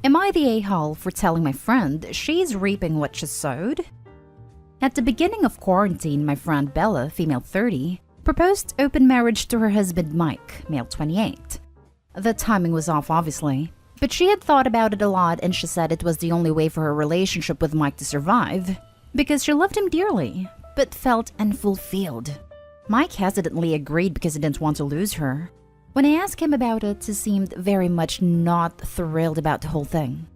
Am I the a-hole for telling my friend she's reaping what she sowed? At the beginning of quarantine, my friend Bella, female 30, proposed open marriage to her husband Mike, male 28. The timing was off, obviously, but she had thought about it a lot and she said it was the only way for her relationship with Mike to survive, because she loved him dearly, but felt unfulfilled. Mike hesitantly agreed because he didn't want to lose her. When I asked him about it, he seemed very much not thrilled about the whole thing.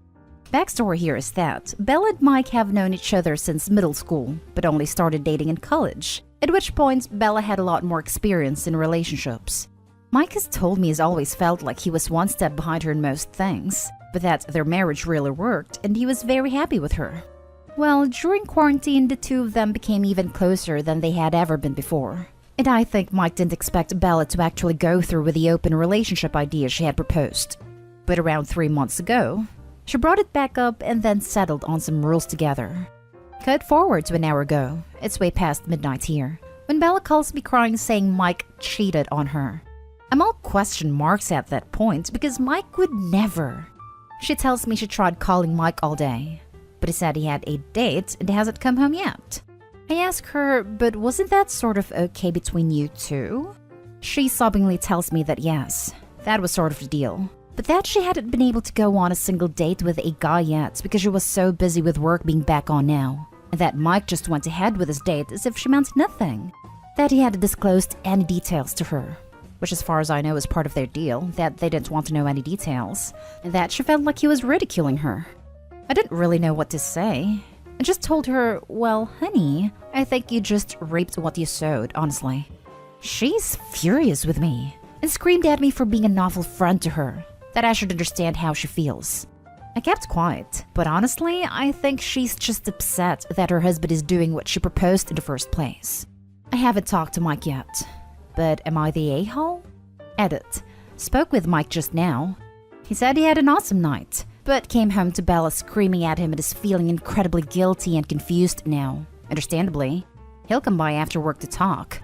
Backstory here is that Bella and Mike have known each other since middle school, but only started dating in college, at which point Bella had a lot more experience in relationships. Mike has told me he's always felt like he was one step behind her in most things, but that their marriage really worked and he was very happy with her. Well, during quarantine, the two of them became even closer than they had ever been before. And I think Mike didn't expect Bella to actually go through with the open relationship idea she had proposed. But around 3 months ago, she brought it back up and then settled on some rules together. Cut forward to an hour ago, it's way past midnight here, when Bella calls me crying saying Mike cheated on her. I'm all question marks at that point because Mike would never. She tells me she tried calling Mike all day, but he said he had a date and hasn't come home yet. I ask her, but wasn't that sort of okay between you two? She sobbingly tells me that yes, that was sort of the deal, but that she hadn't been able to go on a single date with a guy yet because she was so busy with work being back on now, and that Mike just went ahead with his date as if she meant nothing. That he hadn't disclosed any details to her, which as far as I know is part of their deal, that they didn't want to know any details, and that she felt like he was ridiculing her. I didn't really know what to say. I just told her, well, honey, I think you just reaped what you sowed, honestly. She's furious with me and screamed at me for being an awful friend to her, that I should understand how she feels. I kept quiet, but honestly, I think she's just upset that her husband is doing what she proposed in the first place. I haven't talked to Mike yet, but am I the a-hole? Edit. Spoke with Mike just now. He said he had an awesome night, but came home to Bella screaming at him and is feeling incredibly guilty and confused now. Understandably. He'll come by after work to talk.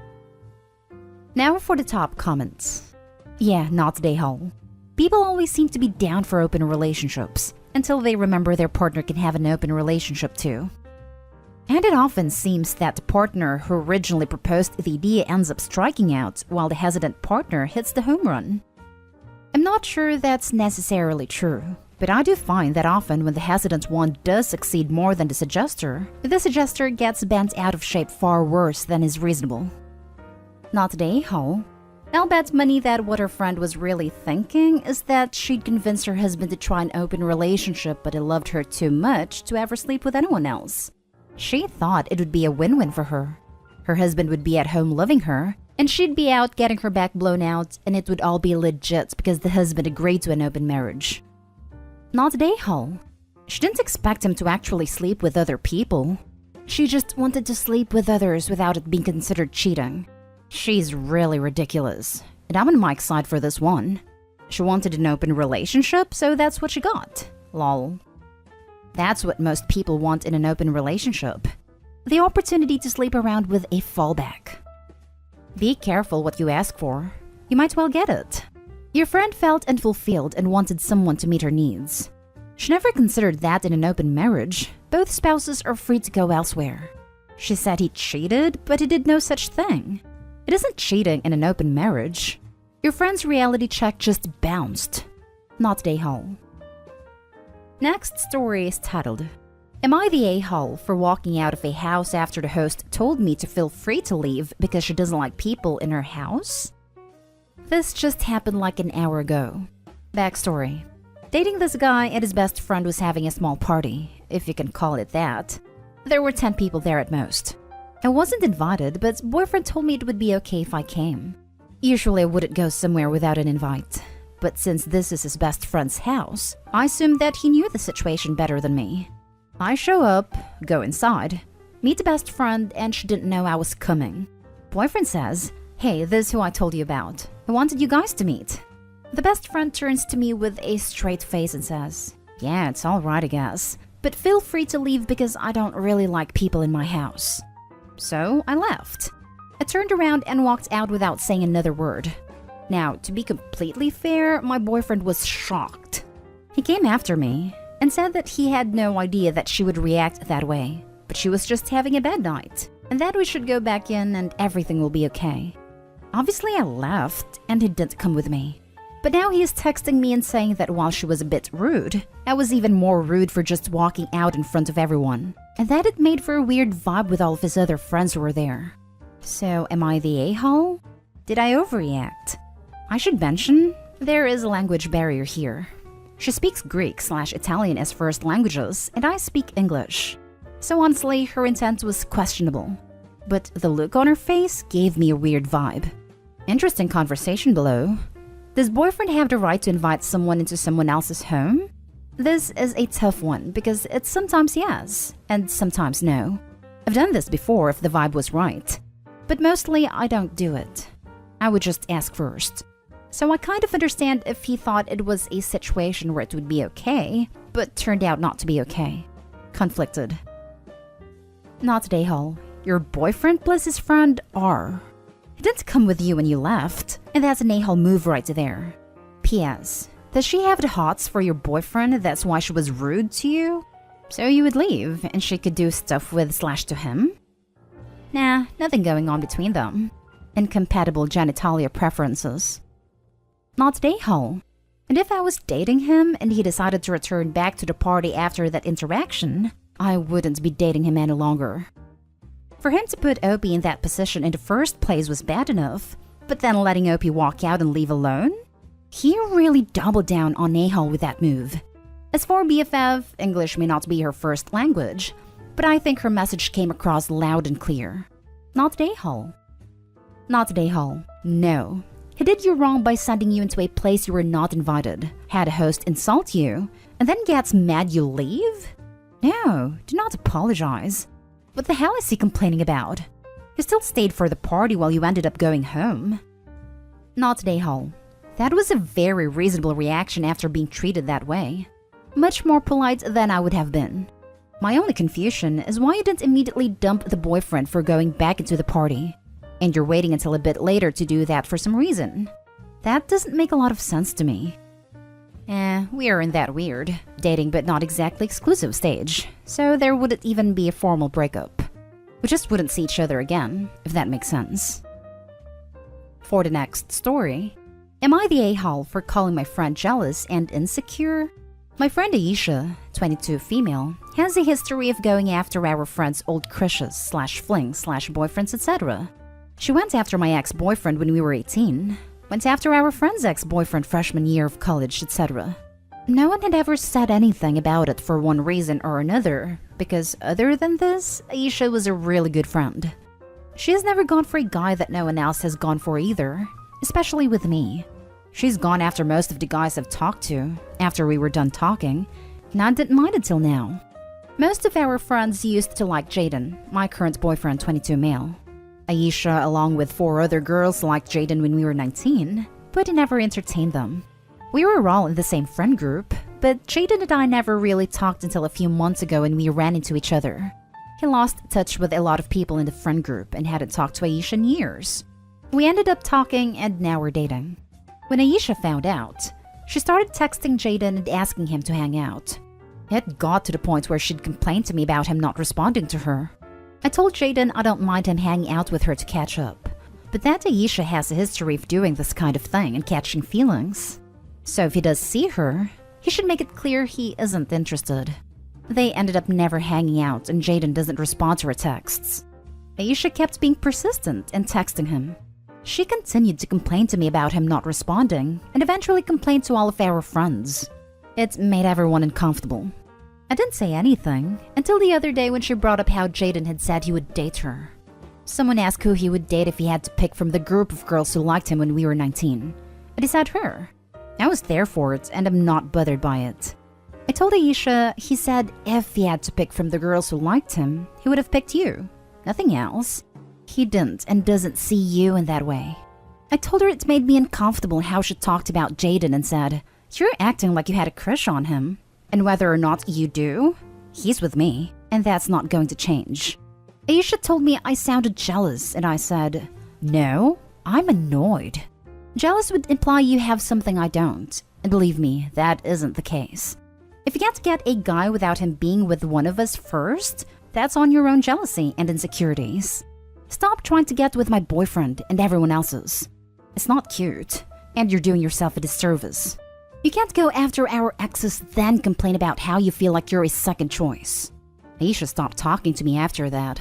Now for the top comments. Yeah, not the a-hole. People always seem to be down for open relationships, until they remember their partner can have an open relationship too. And it often seems that the partner who originally proposed the idea ends up striking out, while the hesitant partner hits the home run. I'm not sure that's necessarily true, but I do find that often when the hesitant one does succeed more than the suggester gets bent out of shape far worse than is reasonable. Not the a-hole. I'll bet money that what her friend was really thinking is that she'd convince her husband to try an open relationship, but he loved her too much to ever sleep with anyone else. She thought it would be a win-win for her. Her husband would be at home loving her, and she'd be out getting her back blown out, and it would all be legit because the husband agreed to an open marriage. Not the a-hole. She didn't expect him to actually sleep with other people. She just wanted to sleep with others without it being considered cheating. She's really ridiculous, and I'm on Mike's side for this one. She wanted an open relationship, so that's what she got. Lol. That's what most people want in an open relationship. The opportunity to sleep around with a fallback. Be careful what you ask for. You might well get it. Your friend felt unfulfilled and wanted someone to meet her needs. She never considered that in an open marriage. Both spouses are free to go elsewhere. She said he cheated, but he did no such thing. It isn't cheating in an open marriage. Your friend's reality check just bounced. Not the a-hole. Next story is titled, Am I the a-hole for walking out of a house after the host told me to feel free to leave because she doesn't like people in her house? This just happened like an hour ago. Backstory. Dating this guy and his best friend was having a small party, if you can call it that. There were 10 people there at most. I wasn't invited, but boyfriend told me it would be okay if I came. Usually I wouldn't go somewhere without an invite, but since this is his best friend's house, I assumed that he knew the situation better than me. I show up, go inside, meet the best friend, and she didn't know I was coming. Boyfriend says, "Hey, this is who I told you about. I wanted you guys to meet." The best friend turns to me with a straight face and says, "Yeah, it's alright I guess, but feel free to leave because I don't really like people in my house." So I left. I turned around and walked out without saying another word. Now, to be completely fair, my boyfriend was shocked. He came after me and said that he had no idea that she would react that way, but she was just having a bad night, and that we should go back in and everything will be okay. Obviously I left and he didn't come with me. But now he is texting me and saying that while she was a bit rude, I was even more rude for just walking out in front of everyone, and that it made for a weird vibe with all of his other friends who were there. So am I the a-hole? Did I overreact? I should mention, there is a language barrier here. She speaks Greek/Italian as first languages, and I speak English. So honestly, her intent was questionable. But the look on her face gave me a weird vibe. Interesting conversation below. Does boyfriend have the right to invite someone into someone else's home? This is a tough one because it's sometimes yes, and sometimes no. I've done this before if the vibe was right. But mostly I don't do it. I would just ask first. So I kind of understand if he thought it was a situation where it would be okay, but turned out not to be okay. Conflicted. Not today, Hall. Your boyfriend plus his friend are. He didn't come with you when you left, and that's an a-hole move right there. P.S. Does she have the hots for your boyfriend, that's why she was rude to you? So you would leave, and she could do stuff with/to him? Nah, nothing going on between them. Incompatible genitalia preferences. Not the a-hole. And if I was dating him and he decided to return back to the party after that interaction, I wouldn't be dating him any longer. For him to put Opie in that position in the first place was bad enough, but then letting Opie walk out and leave alone? He really doubled down on a-hole with that move. As for BFF, English may not be her first language, but I think her message came across loud and clear. Not a-hole. Not a-hole. No. He did you wrong by sending you into a place you were not invited, had a host insult you, and then gets mad you leave? No, do not apologize. What the hell is he complaining about? You still stayed for the party while you ended up going home. Not a-hole. That was a very reasonable reaction after being treated that way. Much more polite than I would have been. My only confusion is why you didn't immediately dump the boyfriend for going back into the party. And you're waiting until a bit later to do that for some reason. That doesn't make a lot of sense to me. We are in that weird, dating but not exactly exclusive stage, so there wouldn't even be a formal breakup. We just wouldn't see each other again, if that makes sense. For the next story, am I the a-hole for calling my friend jealous and insecure? My friend Aisha, 22 female, has a history of going after our friend's old crushes/flings/boyfriends, etc. She went after my ex-boyfriend when we were 18, went after our friend's ex-boyfriend freshman year of college, etc. No one had ever said anything about it for one reason or another, because other than this, Aisha was a really good friend. She has never gone for a guy that no one else has gone for either, especially with me. She's gone after most of the guys I've talked to, after we were done talking, and I didn't mind until now. Most of our friends used to like Jaden, my current boyfriend, 22 male. Aisha, along with 4 other girls, liked Jaden when we were 19, but he never entertained them. We were all in the same friend group, but Jaden and I never really talked until a few months ago when we ran into each other. He lost touch with a lot of people in the friend group and hadn't talked to Aisha in years. We ended up talking and now we're dating. When Aisha found out, she started texting Jaden and asking him to hang out. It got to the point where she'd complained to me about him not responding to her. I told Jaden I don't mind him hanging out with her to catch up, but that Aisha has a history of doing this kind of thing and catching feelings. So if he does see her, he should make it clear he isn't interested. They ended up never hanging out and Jaden doesn't respond to her texts. Aisha kept being persistent and texting him. She continued to complain to me about him not responding and eventually complained to all of our friends. It made everyone uncomfortable. I didn't say anything until the other day when she brought up how Jaden had said he would date her. Someone asked who he would date if he had to pick from the group of girls who liked him when we were 19. And he said her. I was there for it and I'm not bothered by it. I told Aisha he said if he had to pick from the girls who liked him, he would have picked you. Nothing else. He didn't and doesn't see you in that way. I told her it made me uncomfortable how she talked about Jaden and said, "You're acting like you had a crush on him. And whether or not you do, he's with me, and that's not going to change." Aisha told me I sounded jealous, and I said, "No, I'm annoyed." Jealous would imply you have something I don't, And believe me, that isn't the case. If you can't get a guy without him being with one of us first, that's on your own jealousy and insecurities. Stop trying to get with my boyfriend and everyone else's. It's not cute, and you're doing yourself a disservice. You can't go after our exes then complain about how you feel like you're a second choice. Aisha stopped talking to me after that.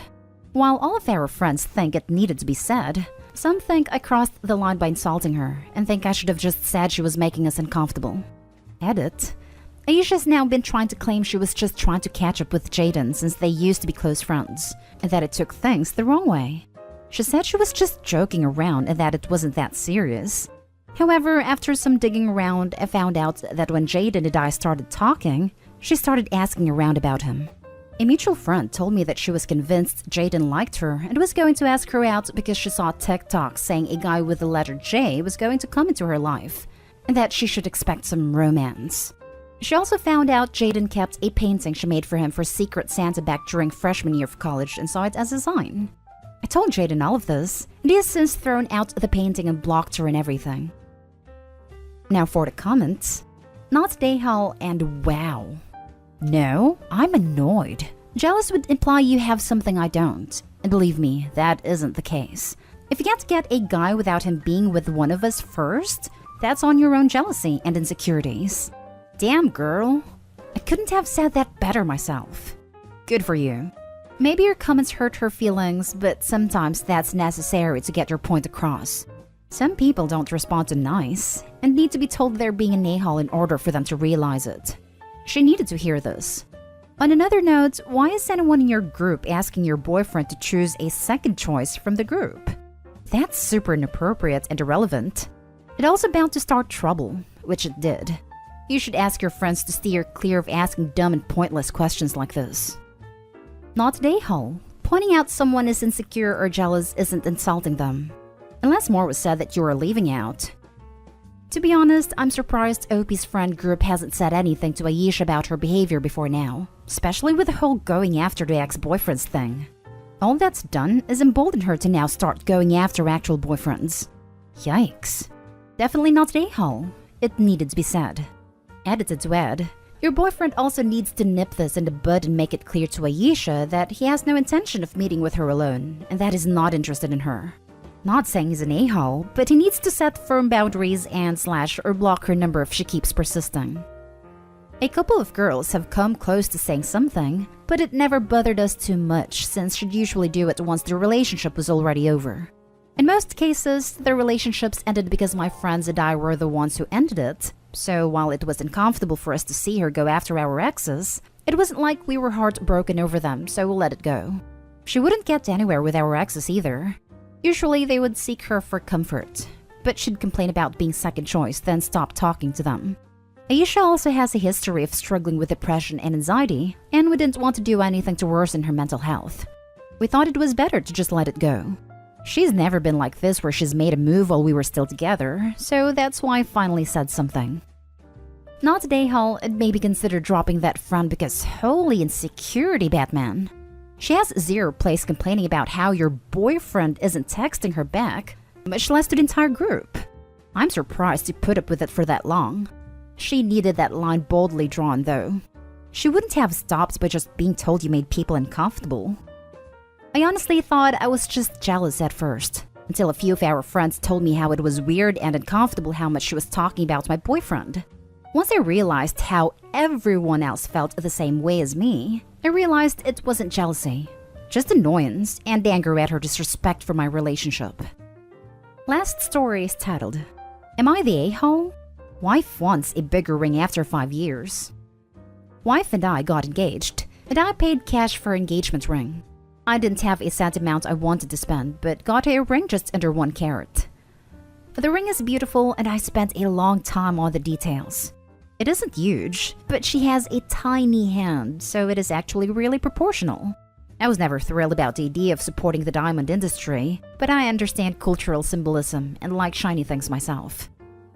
While all of our friends think it needed to be said, some think I crossed the line by insulting her and think I should have just said she was making us uncomfortable. Edit. Aisha's now been trying to claim she was just trying to catch up with Jaden since they used to be close friends, and that it took things the wrong way. She said she was just joking around and that it wasn't that serious. However, after some digging around, I found out that when Jaden and I started talking, she started asking around about him. A mutual friend told me that she was convinced Jaden liked her and was going to ask her out because she saw TikTok saying a guy with the letter J was going to come into her life, and that she should expect some romance. She also found out Jaden kept a painting she made for him for Secret Santa back during freshman year of college and saw it as a sign. I told Jaden all of this, and he has since thrown out the painting and blocked her and everything. Now for the comments. Not Dayhal and wow. No, I'm annoyed. Jealous would imply you have something I don't. And believe me, that isn't the case. If you can't get a guy without him being with one of us first, that's on your own jealousy and insecurities. Damn, girl. I couldn't have said that better myself. Good for you. Maybe your comments hurt her feelings, but sometimes that's necessary to get your point across. Some people don't respond to nice and need to be told they're being an a-hole in order for them to realize it. She needed to hear this. On another note, why is anyone in your group asking your boyfriend to choose a second choice from the group? That's super inappropriate and irrelevant. It also bound to start trouble, which it did. You should ask your friends to steer clear of asking dumb and pointless questions like this. Not Dayhole. Pointing out someone is insecure or jealous isn't insulting them. Unless more was said that you are leaving out. To be honest, I'm surprised OP's friend group hasn't said anything to Aisha about her behavior before now, especially with the whole going after the ex-boyfriends thing. All that's done is embolden her to now start going after actual boyfriends. Yikes. Definitely not Dayhole. It needed to be said. Edited to add, your boyfriend also needs to nip this in the bud and make it clear to Aisha that he has no intention of meeting with her alone and that he's not interested in her. Not saying he's an a-hole, but he needs to set firm boundaries and / or block her number if she keeps persisting. A couple of girls have come close to saying something, but it never bothered us too much since she'd usually do it once the relationship was already over. In most cases, the relationships ended because my friends and I were the ones who ended it, so while it was uncomfortable for us to see her go after our exes, it wasn't like we were heartbroken over them, so we'll let it go. She wouldn't get anywhere with our exes either. Usually they would seek her for comfort, but she'd complain about being second choice, then stop talking to them. Aisha also has a history of struggling with depression and anxiety, and we didn't want to do anything to worsen her mental health. We thought it was better to just let it go. She's never been like this where she's made a move while we were still together, so that's why I finally said something. Not Dayhal, and maybe consider dropping that friend because holy insecurity, Batman. She has zero place complaining about how your boyfriend isn't texting her back, much less to the entire group. I'm surprised you put up with it for that long. She needed that line boldly drawn though. She wouldn't have stopped by just being told you made people uncomfortable. I honestly thought I was just jealous at first, until a few of our friends told me how it was weird and uncomfortable how much she was talking about my boyfriend. Once I realized how everyone else felt the same way as me, I realized it wasn't jealousy, just annoyance and anger at her disrespect for my relationship. Last story is titled, Am I the a-hole? Wife wants a bigger ring after 5 years. Wife and I got engaged, and I paid cash for engagement ring. I didn't have a set amount I wanted to spend, but got a ring just under 1 carat. The ring is beautiful and I spent a long time on the details. It isn't huge, but she has a tiny hand, so it is actually really proportional. I was never thrilled about the idea of supporting the diamond industry, but I understand cultural symbolism and like shiny things myself.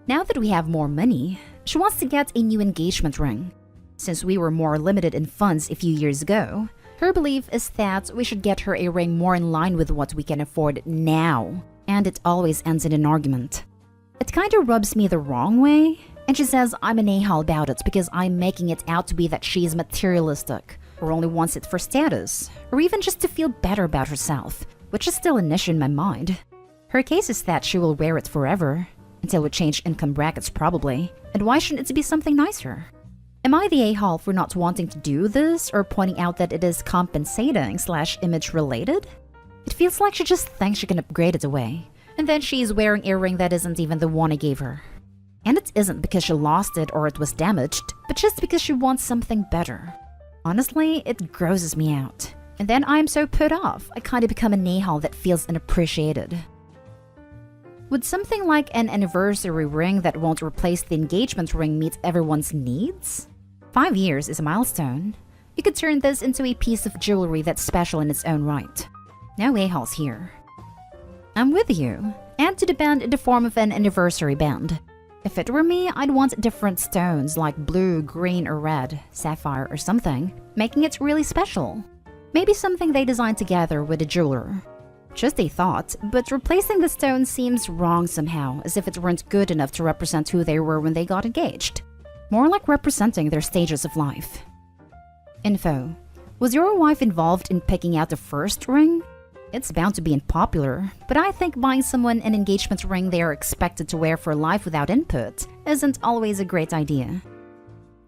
Now that we have more money, she wants to get a new engagement ring. Since we were more limited in funds a few years ago, her belief is that we should get her a ring more in line with what we can afford now, and it always ends in an argument. It kinda rubs me the wrong way, And she says I'm an a-hole about it because I'm making it out to be that she's materialistic, or only wants it for status, or even just to feel better about herself, which is still an issue in my mind. Her case is that she will wear it forever, until we change income brackets probably, and why shouldn't it be something nicer? Am I the a-hole for not wanting to do this, or pointing out that it is compensating/image related? It feels like she just thinks she can upgrade it away, and then she's wearing a ring that isn't even the one I gave her. And it isn't because she lost it or it was damaged, but just because she wants something better. Honestly, it grosses me out. And then I'm so put off, I kinda become an a-hole that feels unappreciated. Would something like an anniversary ring that won't replace the engagement ring meet everyone's needs? 5 years is a milestone. You could turn this into a piece of jewelry that's special in its own right. No a-holes here. I'm with you. Add to the band in the form of an anniversary band. If it were me, I'd want different stones like blue, green, or red, sapphire, or something, making it really special. Maybe something they designed together with a jeweler. Just a thought, but replacing the stone seems wrong somehow, as if it weren't good enough to represent who they were when they got engaged. More like representing their stages of life. Info. Was your wife involved in picking out the first ring? It's bound to be unpopular, but I think buying someone an engagement ring they are expected to wear for life without input isn't always a great idea.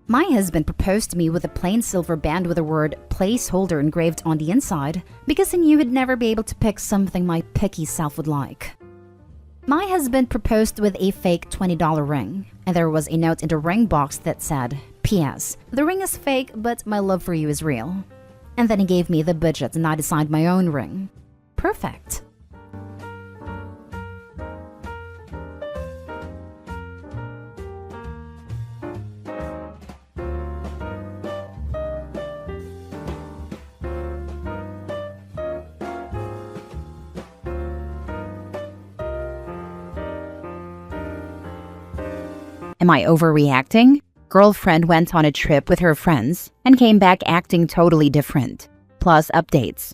My husband proposed to me with a plain silver band with the word placeholder engraved on the inside because he knew he'd never be able to pick something my picky self would like. My husband proposed with a fake $20 ring, and there was a note in the ring box that said, "P.S. The ring is fake, but my love for you is real." And then he gave me the budget and I designed my own ring. Perfect. Am I overreacting? Girlfriend went on a trip with her friends and came back acting totally different. Plus updates.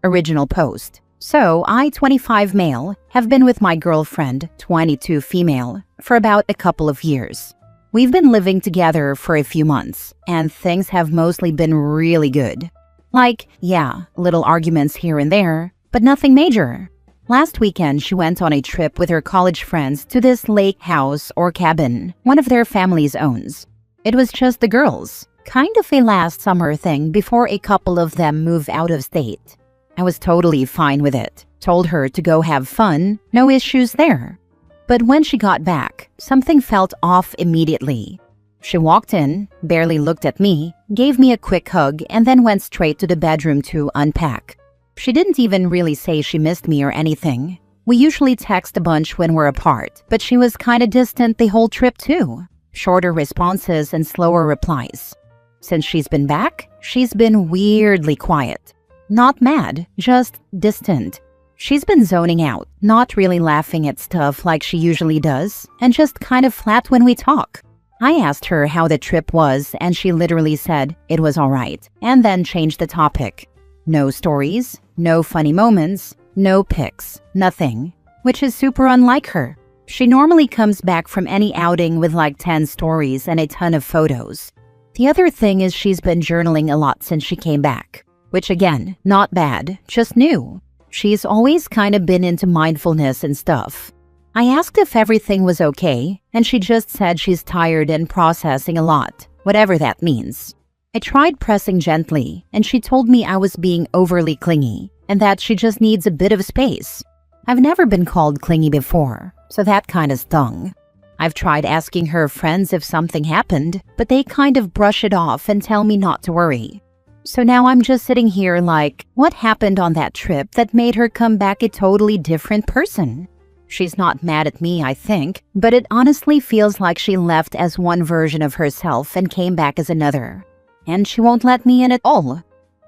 Original post. So, I, 25 male, have been with my girlfriend, 22 female, for about a couple of years. We've been living together for a few months, and things have mostly been really good. Like, yeah, little arguments here and there, but nothing major. Last weekend, she went on a trip with her college friends to this lake house or cabin one of their families owns. It was just the girls, kind of a last summer thing before a couple of them move out of state. I was totally fine with it, told her to go have fun, no issues there. But when she got back, something felt off immediately. She walked in, barely looked at me, gave me a quick hug, and then went straight to the bedroom to unpack. She didn't even really say she missed me or anything. We usually text a bunch when we're apart, but she was kinda distant the whole trip too. Shorter responses and slower replies. Since she's been back, she's been weirdly quiet. Not mad, just distant. She's been zoning out, not really laughing at stuff like she usually does, and just kind of flat when we talk. I asked her how the trip was, and she literally said it was alright, and then changed the topic. No stories, no funny moments, no pics, nothing, which is super unlike her. She normally comes back from any outing with like 10 stories and a ton of photos. The other thing is she's been journaling a lot since she came back, which again, not bad, just new. She's always kind of been into mindfulness and stuff. I asked if everything was okay, and she just said she's tired and processing a lot, whatever that means. I tried pressing gently, and she told me I was being overly clingy, and that she just needs a bit of space. I've never been called clingy before, so that kind of stung. I've tried asking her friends if something happened, but they kind of brush it off and tell me not to worry. So now I'm just sitting here like, what happened on that trip that made her come back a totally different person? She's not mad at me, I think, but it honestly feels like she left as one version of herself and came back as another. And she won't let me in at all.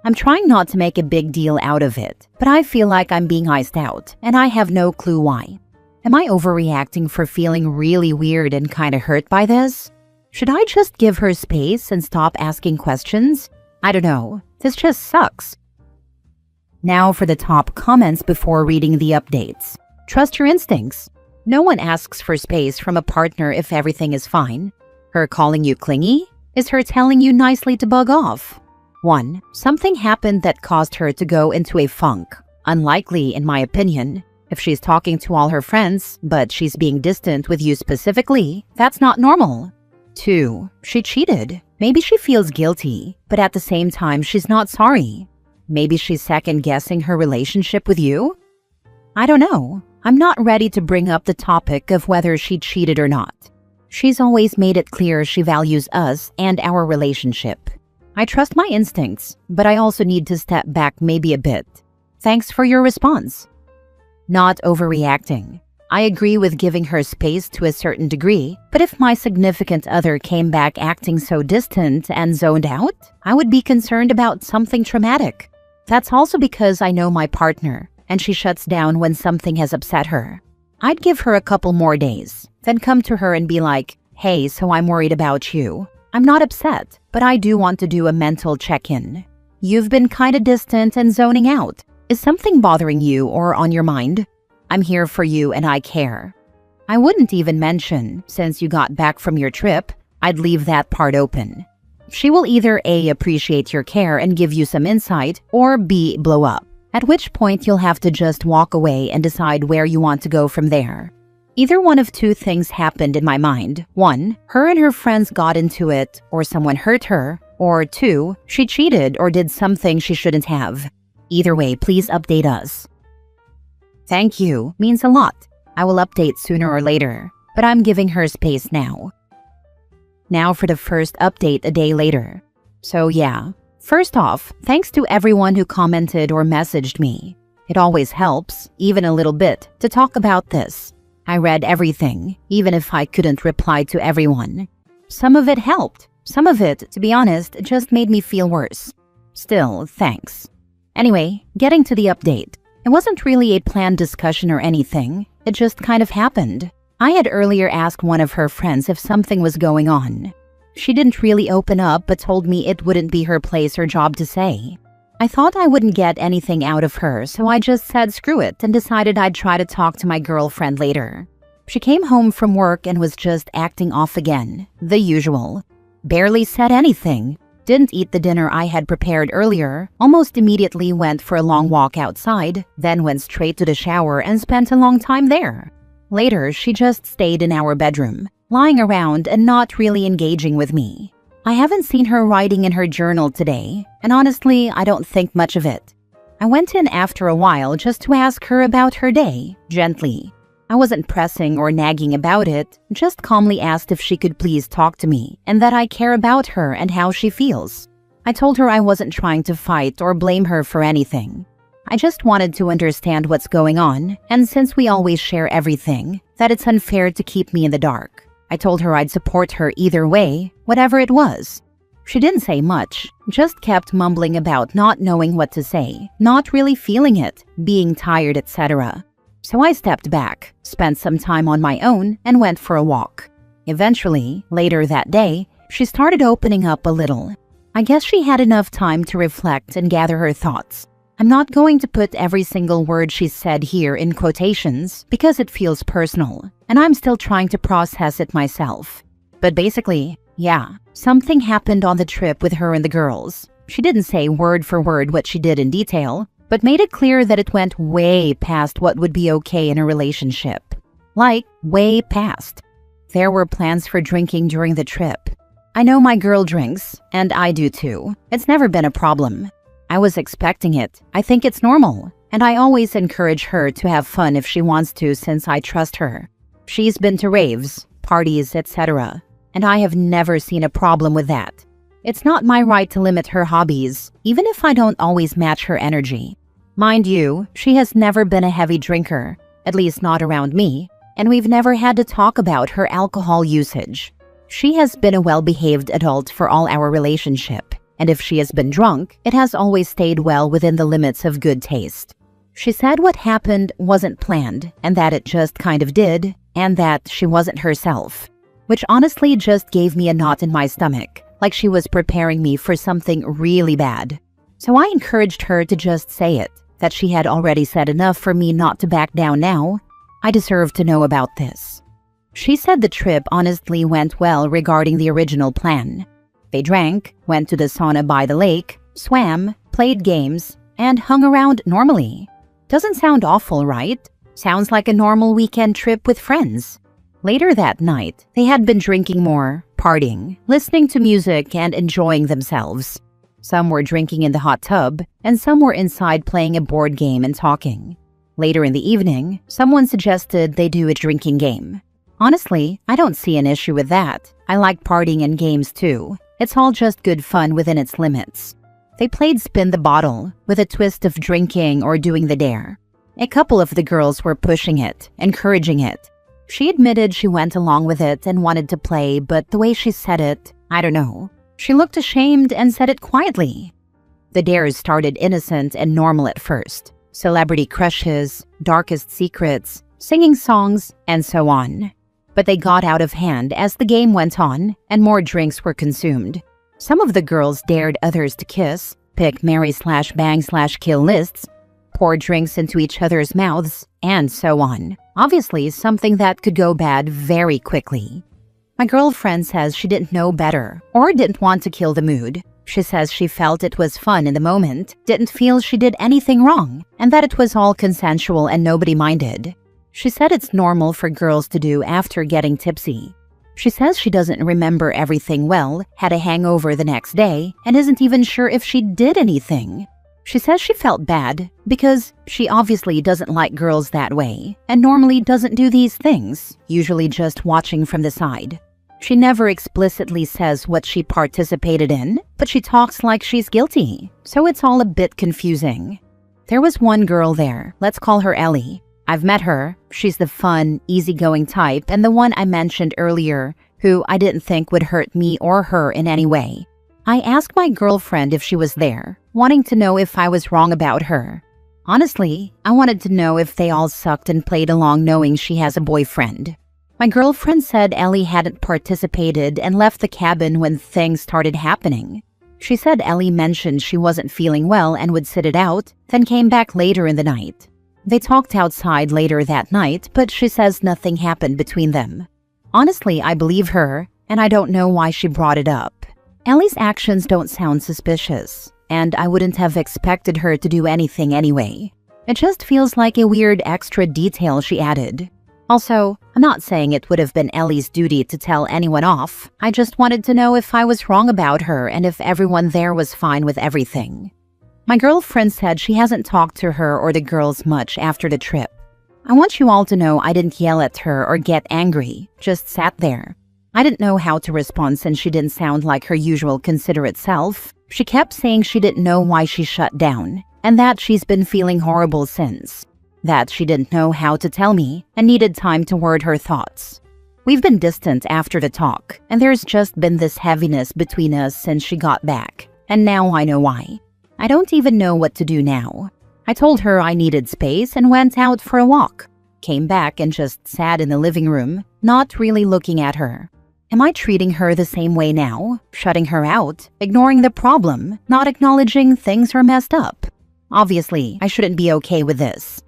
I'm trying not to make a big deal out of it, but I feel like I'm being iced out, and I have no clue why. Am I overreacting for feeling really weird and kinda hurt by this? Should I just give her space and stop asking questions? I don't know. This just sucks. Now for the top comments before reading the updates. Trust your instincts. No one asks for space from a partner if everything is fine. Her calling you clingy is her telling you nicely to bug off. 1. Something happened that caused her to go into a funk. Unlikely, in my opinion. If she's talking to all her friends, but she's being distant with you specifically, that's not normal. 2. She cheated. Maybe she feels guilty, but at the same time, she's not sorry. Maybe she's second-guessing her relationship with you? I don't know. I'm not ready to bring up the topic of whether she cheated or not. She's always made it clear she values us and our relationship. I trust my instincts, but I also need to step back maybe a bit. Thanks for your response. Not overreacting. I agree with giving her space to a certain degree, but if my significant other came back acting so distant and zoned out, I would be concerned about something traumatic. That's also because I know my partner, and she shuts down when something has upset her. I'd give her a couple more days, then come to her and be like, hey, so I'm worried about you. I'm not upset, but I do want to do a mental check-in. You've been kinda distant and zoning out. Is something bothering you or on your mind? I'm here for you and I care. I wouldn't even mention, since you got back from your trip, I'd leave that part open. She will either A, appreciate your care and give you some insight, or B, blow up. At which point you'll have to just walk away and decide where you want to go from there. Either one of two things happened in my mind. 1, her and her friends got into it, or someone hurt her. Or 2, she cheated or did something she shouldn't have. Either way, please update us. Thank you means a lot. I will update sooner or later, but I'm giving her space now. Now for the first update a day later. So yeah, first off, thanks to everyone who commented or messaged me. It always helps, even a little bit, to talk about this. I read everything, even if I couldn't reply to everyone. Some of it helped. Some of it, to be honest, just made me feel worse. Still, thanks. Anyway, getting to the update. It wasn't really a planned discussion or anything. It just kind of happened. I had earlier asked one of her friends if something was going on. She didn't really open up but told me it wouldn't be her place or job to say. I thought I wouldn't get anything out of her, so I just said screw it and decided I'd try to talk to my girlfriend later. She came home from work and was just acting off again. The usual. Barely said anything. Didn't eat the dinner I had prepared earlier, almost immediately went for a long walk outside, then went straight to the shower and spent a long time there. Later, she just stayed in our bedroom, lying around and not really engaging with me. I haven't seen her writing in her journal today, and honestly, I don't think much of it. I went in after a while just to ask her about her day, gently. I wasn't pressing or nagging about it, just calmly asked if she could please talk to me and that I care about her and how she feels. I told her I wasn't trying to fight or blame her for anything. I just wanted to understand what's going on, and since we always share everything, that it's unfair to keep me in the dark. I told her I'd support her either way, whatever it was. She didn't say much, just kept mumbling about not knowing what to say, not really feeling it, being tired, etc. So I stepped back, spent some time on my own, and went for a walk. Eventually, later that day, she started opening up a little. I guess she had enough time to reflect and gather her thoughts. I'm not going to put every single word she said here in quotations because it feels personal, and I'm still trying to process it myself. But basically, yeah, something happened on the trip with her and the girls. She didn't say word for word what she did in detail, but made it clear that it went way past what would be okay in a relationship. Like, way past. There were plans for drinking during the trip. I know my girl drinks, and I do too. It's never been a problem. I was expecting it. I think it's normal, and I always encourage her to have fun if she wants to since I trust her. She's been to raves, parties, etc., and I have never seen a problem with that. It's not my right to limit her hobbies, even if I don't always match her energy. Mind you, she has never been a heavy drinker, at least not around me, and we've never had to talk about her alcohol usage. She has been a well-behaved adult for all our relationship, and if she has been drunk, it has always stayed well within the limits of good taste. She said what happened wasn't planned, and that it just kind of did, and that she wasn't herself, which honestly just gave me a knot in my stomach, like she was preparing me for something really bad. So I encouraged her to just say it, that she had already said enough for me not to back down now. I deserve to know about this. She said the trip honestly went well regarding the original plan. They drank, went to the sauna by the lake, swam, played games, and hung around normally. Doesn't sound awful, right? Sounds like a normal weekend trip with friends. Later that night, they had been drinking more, partying, listening to music, and enjoying themselves. Some were drinking in the hot tub, and some were inside playing a board game and talking. Later in the evening, someone suggested they do a drinking game. Honestly, I don't see an issue with that. I like partying and games too. It's all just good fun within its limits. They played spin the bottle, with a twist of drinking or doing the dare. A couple of the girls were pushing it, encouraging it. She admitted she went along with it and wanted to play, but the way she said it, I don't know. She looked ashamed and said it quietly. The dares started innocent and normal at first. Celebrity crushes, darkest secrets, singing songs, and so on. But they got out of hand as the game went on and more drinks were consumed. Some of the girls dared others to kiss, pick marry/bang/kill lists, pour drinks into each other's mouths, and so on. Obviously, something that could go bad very quickly. My girlfriend says she didn't know better or didn't want to kill the mood. She says she felt it was fun in the moment, didn't feel she did anything wrong, and that it was all consensual and nobody minded. She said it's normal for girls to do after getting tipsy. She says she doesn't remember everything well, had a hangover the next day, and isn't even sure if she did anything. She says she felt bad because she obviously doesn't like girls that way and normally doesn't do these things, usually just watching from the side. She never explicitly says what she participated in, but she talks like she's guilty, so it's all a bit confusing. There was one girl there, let's call her Ellie. I've met her. She's the fun, easygoing type and the one I mentioned earlier, who I didn't think would hurt me or her in any way. I asked my girlfriend if she was there, wanting to know if I was wrong about her. Honestly, I wanted to know if they all sucked and played along knowing she has a boyfriend. My girlfriend said Ellie hadn't participated and left the cabin when things started happening. She said Ellie mentioned she wasn't feeling well and would sit it out, then came back later in the night. They talked outside later that night, but she says nothing happened between them. Honestly, I believe her, and I don't know why she brought it up. Ellie's actions don't sound suspicious, and I wouldn't have expected her to do anything anyway. It just feels like a weird extra detail she added. Also, I'm not saying it would have been Ellie's duty to tell anyone off. I just wanted to know if I was wrong about her and if everyone there was fine with everything. My girlfriend said she hasn't talked to her or the girls much after the trip. I want you all to know I didn't yell at her or get angry, just sat there. I didn't know how to respond since she didn't sound like her usual considerate self. She kept saying she didn't know why she shut down, and that she's been feeling horrible since. That she didn't know how to tell me and needed time to word her thoughts. We've been distant after the talk, and there's just been this heaviness between us since she got back, and now I know why. I don't even know what to do now. I told her I needed space and went out for a walk. Came back and just sat in the living room, not really looking at her. Am I treating her the same way now? Shutting her out? Ignoring the problem? Not acknowledging things are messed up? Obviously, I shouldn't be okay with this.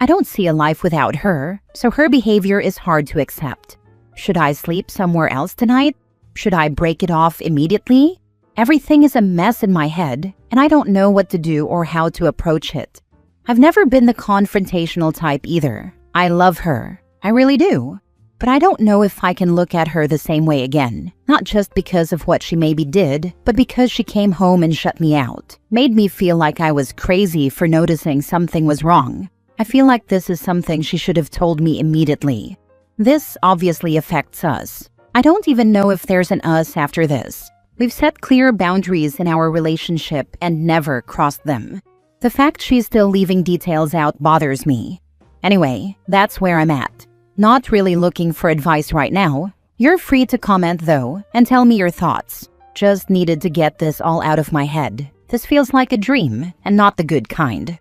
I don't see a life without her, so her behavior is hard to accept. Should I sleep somewhere else tonight? Should I break it off immediately? Everything is a mess in my head, and I don't know what to do or how to approach it. I've never been the confrontational type either. I love her. I really do. But I don't know if I can look at her the same way again. Not just because of what she maybe did, but because she came home and shut me out. Made me feel like I was crazy for noticing something was wrong. I feel like this is something she should have told me immediately. This obviously affects us. I don't even know if there's an us after this. We've set clear boundaries in our relationship and never crossed them. The fact she's still leaving details out bothers me. Anyway, that's where I'm at. Not really looking for advice right now. You're free to comment though, and tell me your thoughts. Just needed to get this all out of my head. This feels like a dream, and not the good kind.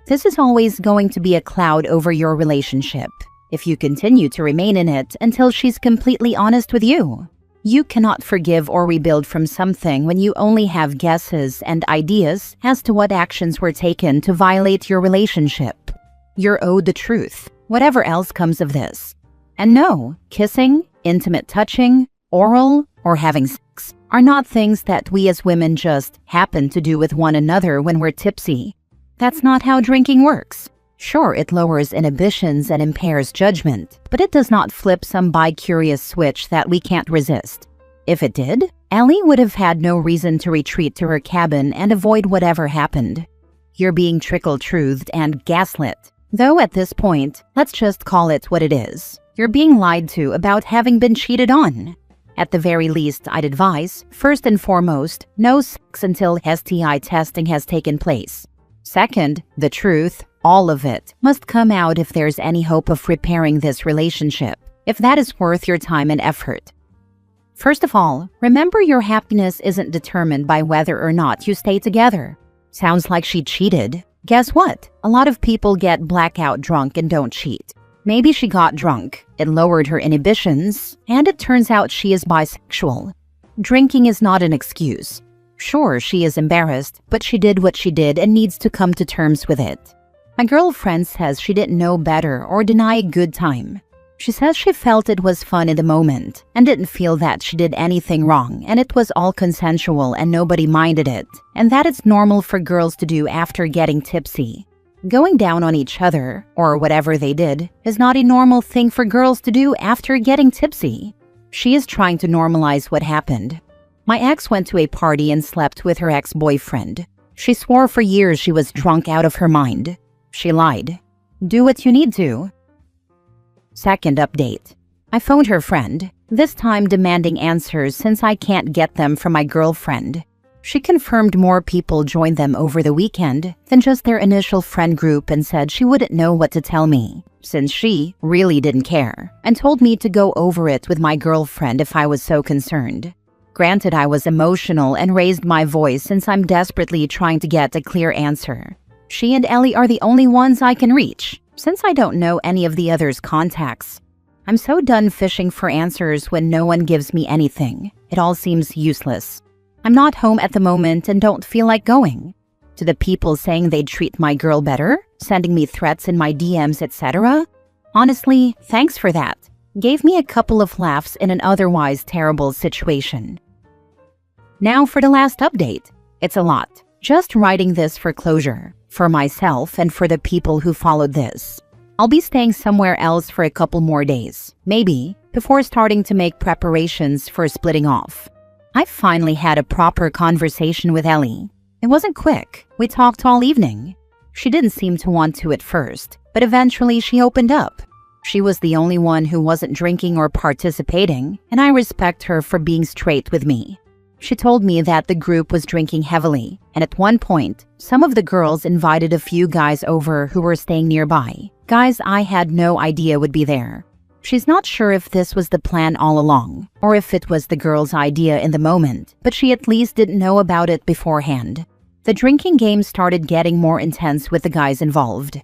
This is always going to be a cloud over your relationship, if you continue to remain in it until she's completely honest with you. You cannot forgive or rebuild from something when you only have guesses and ideas as to what actions were taken to violate your relationship. You're owed the truth. whatever else comes of this. And no, kissing, intimate touching, oral, or having sex are not things that we as women just happen to do with one another when we're tipsy. That's not how drinking works. Sure, it lowers inhibitions and impairs judgment, but it does not flip some bi-curious switch that we can't resist. If it did, Ellie would have had no reason to retreat to her cabin and avoid whatever happened. You're being trickle-truthed and gaslit. Though at this point, let's just call it what it is. You're being lied to about having been cheated on. At the very least, I'd advise, first and foremost, no sex until STI testing has taken place. Second, the truth, all of it, must come out if there's any hope of repairing this relationship, if that is worth your time and effort. First of all, remember your happiness isn't determined by whether or not you stay together. Sounds like she cheated. Guess what? A lot of people get blackout drunk and don't cheat. Maybe she got drunk, it lowered her inhibitions, and it turns out she is bisexual. Drinking is not an excuse. Sure, she is embarrassed, but she did what she did and needs to come to terms with it. My girlfriend says she didn't know better or deny a good time. She says she felt it was fun in the moment and didn't feel that she did anything wrong and it was all consensual and nobody minded it, and that it's normal for girls to do after getting tipsy. Going down on each other, or whatever they did, is not a normal thing for girls to do after getting tipsy. She is trying to normalize what happened. My ex went to a party and slept with her ex-boyfriend. She swore for years she was drunk out of her mind. She lied. Do what you need to. Second update. I phoned her friend, this time demanding answers since I can't get them from my girlfriend. She confirmed more people joined them over the weekend than just their initial friend group and said she wouldn't know what to tell me, since she really didn't care, and told me to go over it with my girlfriend if I was so concerned. Granted, I was emotional and raised my voice since I'm desperately trying to get a clear answer. She and Ellie are the only ones I can reach, since I don't know any of the others' contacts. I'm so done fishing for answers when no one gives me anything. It all seems useless. I'm not home at the moment and don't feel like going. To the people saying they'd treat my girl better, sending me threats in my DMs, etc. Honestly, thanks for that. Gave me a couple of laughs in an otherwise terrible situation. Now for the last update. It's a lot. Just writing this for closure, for myself and for the people who followed this. I'll be staying somewhere else for a couple more days, maybe, before starting to make preparations for splitting off. I finally had a proper conversation with Ellie. It wasn't quick. We talked all evening. She didn't seem to want to at first, but eventually she opened up. She was the only one who wasn't drinking or participating, and I respect her for being straight with me. She told me that the group was drinking heavily, and at one point, some of the girls invited a few guys over who were staying nearby, guys I had no idea would be there. She's not sure if this was the plan all along, or if it was the girl's idea in the moment, but she at least didn't know about it beforehand. The drinking game started getting more intense with the guys involved.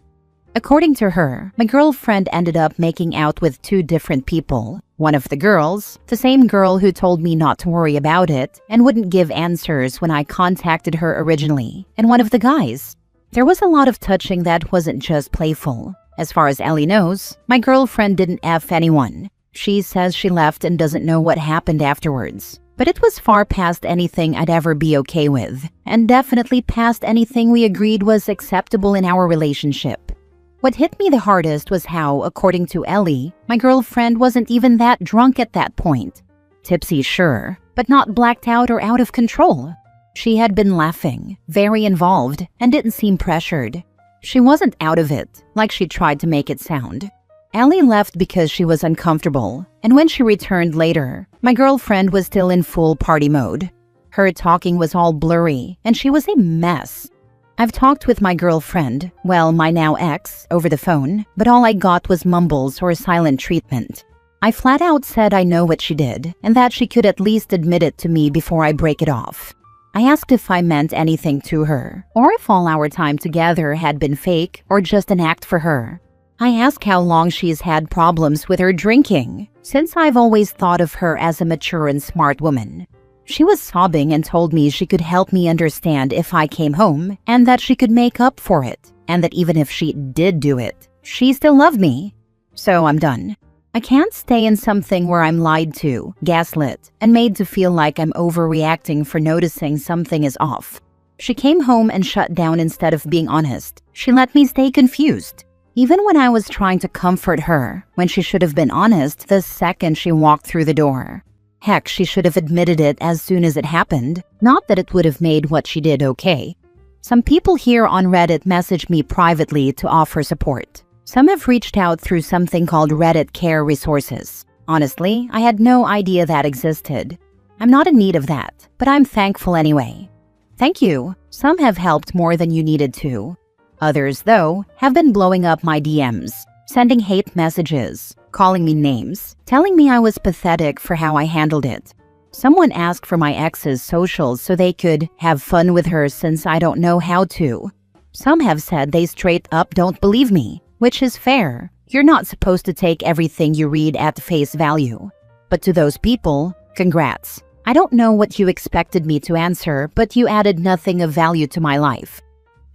According to her, my girlfriend ended up making out with two different people. One of the girls, the same girl who told me not to worry about it and wouldn't give answers when I contacted her originally, and one of the guys. There was a lot of touching that wasn't just playful. As far as Ellie knows, my girlfriend didn't F anyone. She says she left and doesn't know what happened afterwards. But it was far past anything I'd ever be okay with, and definitely past anything we agreed was acceptable in our relationship. What hit me the hardest was how, according to Ellie, my girlfriend wasn't even that drunk at that point. Tipsy, sure, but not blacked out or out of control. She had been laughing, very involved, and didn't seem pressured. She wasn't out of it, like she tried to make it sound. Ellie left because she was uncomfortable, and when she returned later, my girlfriend was still in full party mode. Her talking was all blurry, and she was a mess. I've talked with my girlfriend, well, my now ex, over the phone, but all I got was mumbles or silent treatment. I flat out said I know what she did, and that she could at least admit it to me before I break it off. I asked if I meant anything to her, or if all our time together had been fake or just an act for her. I asked how long she's had problems with her drinking, since I've always thought of her as a mature and smart woman. She was sobbing and told me she could help me understand if I came home, and that she could make up for it, and that even if she did do it, She still loved me. So I'm done. I can't stay in something where I'm lied to, gaslit, and made to feel like I'm overreacting for noticing something is off. She came home and shut down instead of being honest. She let me stay confused. Even when I was trying to comfort her, when she should have been honest the second she walked through the door. Heck, she should have admitted it as soon as it happened. Not that it would have made what she did okay. Some people here on Reddit message me privately to offer support. Some have reached out through something called Reddit Care Resources. Honestly, I had no idea that existed. I'm not in need of that, but I'm thankful anyway. Thank you. Some have helped more than you needed to. Others, though, have been blowing up my DMs, sending hate messages, calling me names, telling me I was pathetic for how I handled it. Someone asked for my ex's socials so they could have fun with her since I don't know how to. Some have said they straight up don't believe me, which is fair. You're not supposed to take everything you read at face value. But to those people, congrats. I don't know what you expected me to answer, but you added nothing of value to my life.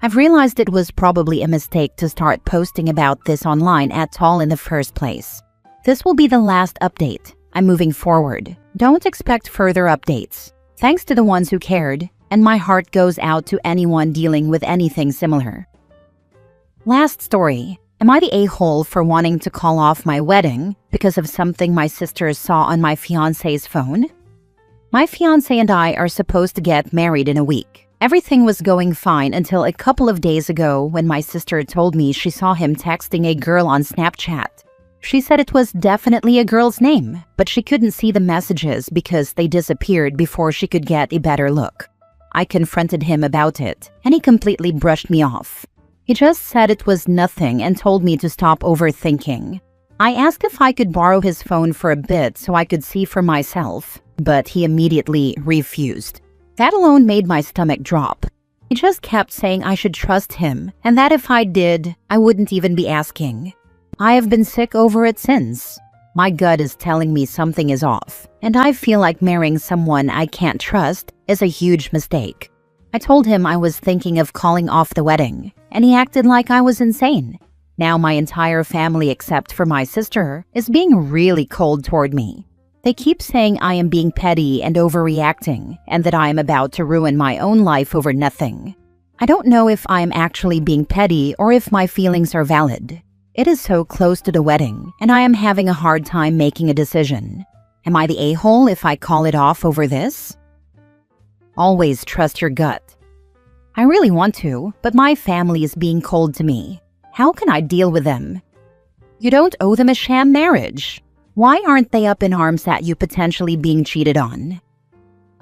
I've realized it was probably a mistake to start posting about this online at all in the first place. This will be the last update. I'm moving forward. Don't expect further updates. Thanks to the ones who cared, and my heart goes out to anyone dealing with anything similar. Last story. Am I the a-hole for wanting to call off my wedding because of something my sister saw on my fiancé's phone? My fiancé and I are supposed to get married in a week. Everything was going fine until a couple of days ago when my sister told me she saw him texting a girl on Snapchat. She said it was definitely a girl's name, but she couldn't see the messages because they disappeared before she could get a better look. I confronted him about it, and he completely brushed me off. He just said it was nothing and told me to stop overthinking. I asked if I could borrow his phone for a bit so I could see for myself, but he immediately refused. That alone made my stomach drop. He just kept saying I should trust him, and that if I did, I wouldn't even be asking. I have been sick over it since. My gut is telling me something is off, and I feel like marrying someone I can't trust is a huge mistake. I told him I was thinking of calling off the wedding, and he acted like I was insane. Now my entire family except for my sister is being really cold toward me. They keep saying I am being petty and overreacting, and that I am about to ruin my own life over nothing. I don't know if I am actually being petty or if my feelings are valid. It is so close to the wedding, and I am having a hard time making a decision. Am I the a-hole if I call it off over this? Always trust your gut. I really want to, but my family is being cold to me. How can I deal with them? You don't owe them a sham marriage. Why aren't they up in arms at you potentially being cheated on?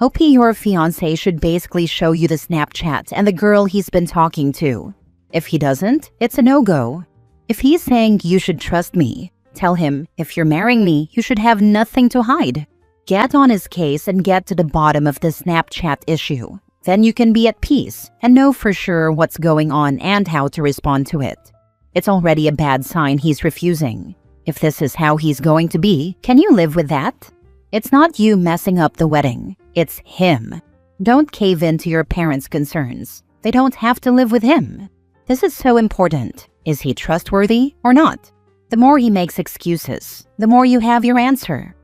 OP, your fiancé should basically show you the Snapchat and the girl he's been talking to. If he doesn't, it's a no-go. If he's saying you should trust me, tell him if you're marrying me, you should have nothing to hide. Get on his case and get to the bottom of the Snapchat issue. Then you can be at peace and know for sure what's going on and how to respond to it. It's already a bad sign he's refusing. If this is how he's going to be, can you live with that? It's not you messing up the wedding. It's him. Don't cave in to your parents' concerns. They don't have to live with him. This is so important. Is he trustworthy or not? The more he makes excuses, the more you have your answer.